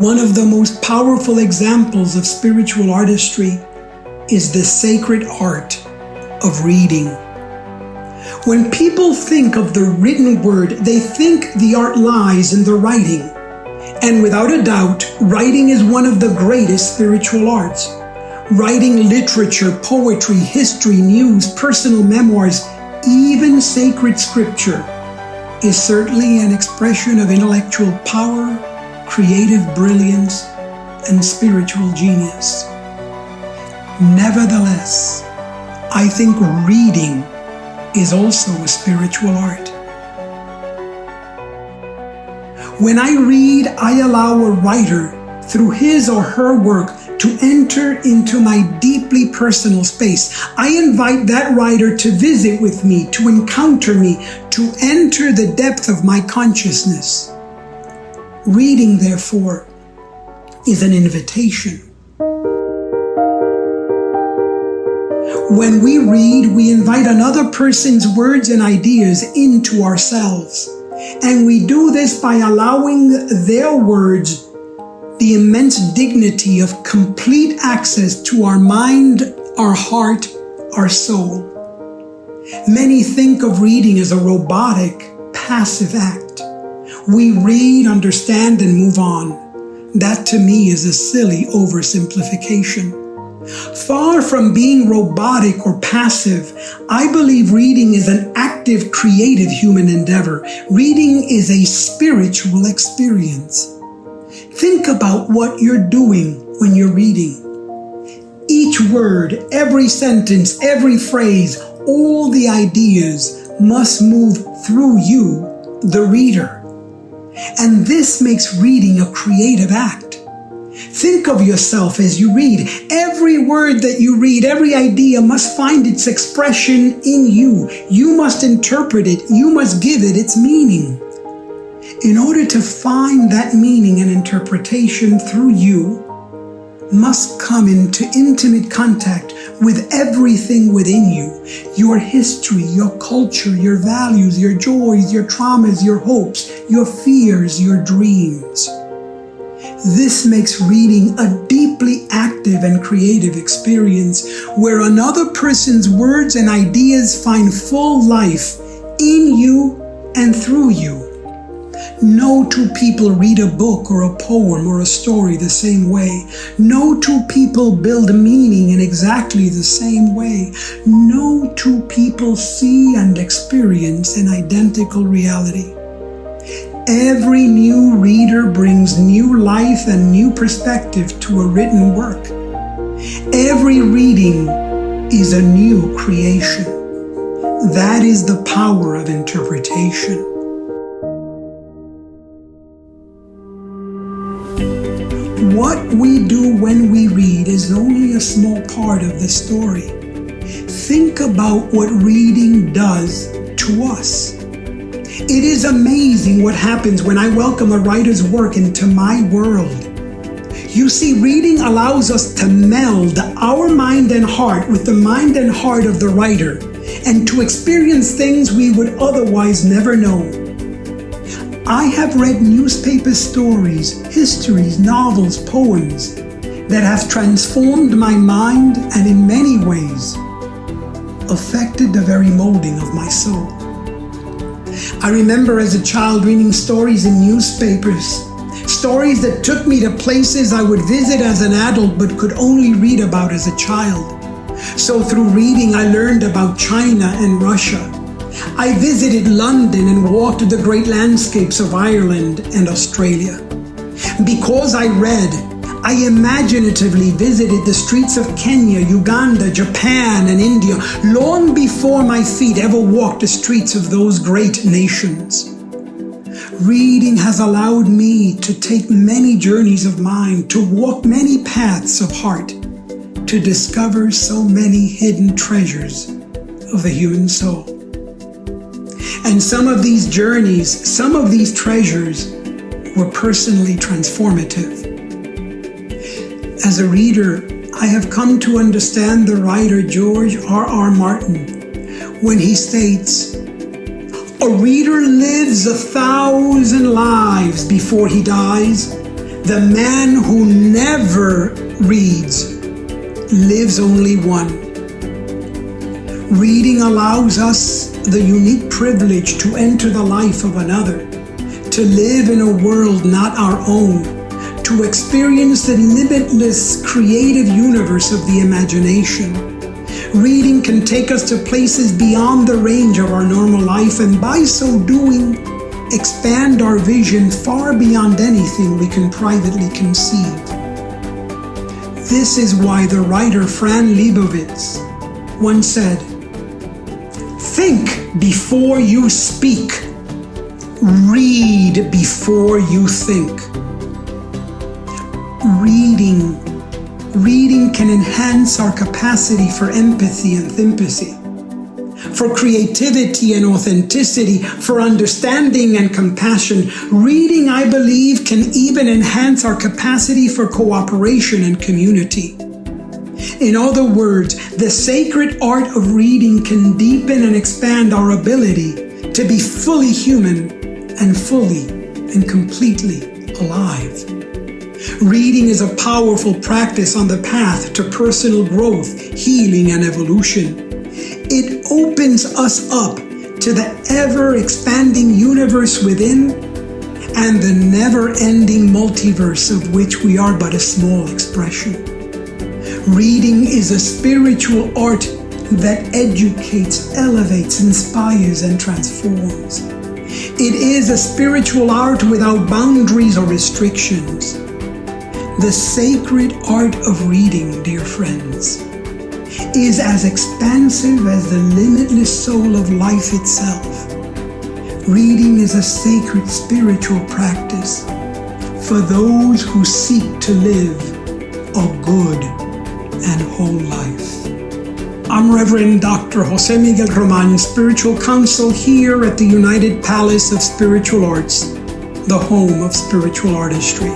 One of the most powerful examples of spiritual artistry is the sacred art of reading. When people think of the written word, they think the art lies in the writing. And without a doubt, writing is one of the greatest spiritual arts. Writing literature, poetry, history, news, personal memoirs, even sacred scripture is certainly an expression of intellectual power, creative brilliance, and spiritual genius. Nevertheless, I think reading is also a spiritual art. When I read, I allow a writer, through his or her work, to enter into my deeply personal space. I invite that writer to visit with me, to encounter me, to enter the depth of my consciousness. Reading, therefore, is an invitation. When we read, we invite another person's words and ideas into ourselves. And we do this by allowing their words the immense dignity of complete access to our mind, our heart, our soul. Many think of reading as a robotic, passive act. We read, understand, and move on. That to me is a silly oversimplification. Far from being robotic or passive, I believe reading is an active, creative human endeavor. Reading is a spiritual experience. Think about what you're doing when you're reading. Each word, every sentence, every phrase, all the ideas must move through you, the reader. And this makes reading a creative act. Think of yourself as you read. Every word that you read, every idea must find its expression in you. You must interpret it. You must give it its meaning. In order to find that meaning and interpretation through you, must come into intimate contact with everything within you. Your history, your culture, your values, your joys, your traumas, your hopes, your fears, your dreams. This makes reading a deeply active and creative experience where another person's words and ideas find full life in you and through you. No two people read a book or a poem or a story the same way. No two people build meaning in exactly the same way. No two people see and experience an identical reality. Every new reader brings new life and new perspective to a written work. Every reading is a new creation. That is the power of interpretation. What we do when we read is only a small part of the story. Think about what reading does to us. It is amazing what happens when I welcome a writer's work into my world. You see, reading allows us to meld our mind and heart with the mind and heart of the writer and to experience things we would otherwise never know. I have read newspaper stories, histories, novels, poems that have transformed my mind and in many ways affected the very molding of my soul. I remember as a child reading stories in newspapers, stories that took me to places I would visit as an adult but could only read about as a child. So through reading, I learned about China and Russia. I visited London and walked the great landscapes of Ireland and Australia. Because I read, I imaginatively visited the streets of Kenya, Uganda, Japan, and India long before my feet ever walked the streets of those great nations. Reading has allowed me to take many journeys of mind, to walk many paths of heart, to discover so many hidden treasures of the human soul. And some of these journeys, some of these treasures were personally transformative. As a reader, I have come to understand the writer George R. Martin when he states, "A reader lives 1,000 lives before he dies. The man who never reads lives only one. Reading allows us the unique privilege to enter the life of another, to live in a world not our own, to experience the limitless creative universe of the imagination. Reading can take us to places beyond the range of our normal life, and by so doing, expand our vision far beyond anything we can privately conceive. This is why the writer Fran Lebowitz once said, "Think before you speak. Read before you think." Reading can enhance our capacity for empathy and sympathy, for creativity and authenticity, for understanding and compassion. Reading, I believe, can even enhance our capacity for cooperation and community. In other words, the sacred art of reading can deepen and expand our ability to be fully human and fully and completely alive. Reading is a powerful practice on the path to personal growth, healing, and evolution. It opens us up to the ever-expanding universe within and the never-ending multiverse of which we are but a small expression. Reading is a spiritual art that educates, elevates, inspires, and transforms. It is a spiritual art without boundaries or restrictions. The sacred art of reading, dear friends, is as expansive as the limitless soul of life itself. Reading is a sacred spiritual practice for those who seek to live a good and whole life. I'm Reverend Dr. José M. Román, Spiritual Counsel here at the United Palace of Spiritual Arts, the home of spiritual artistry.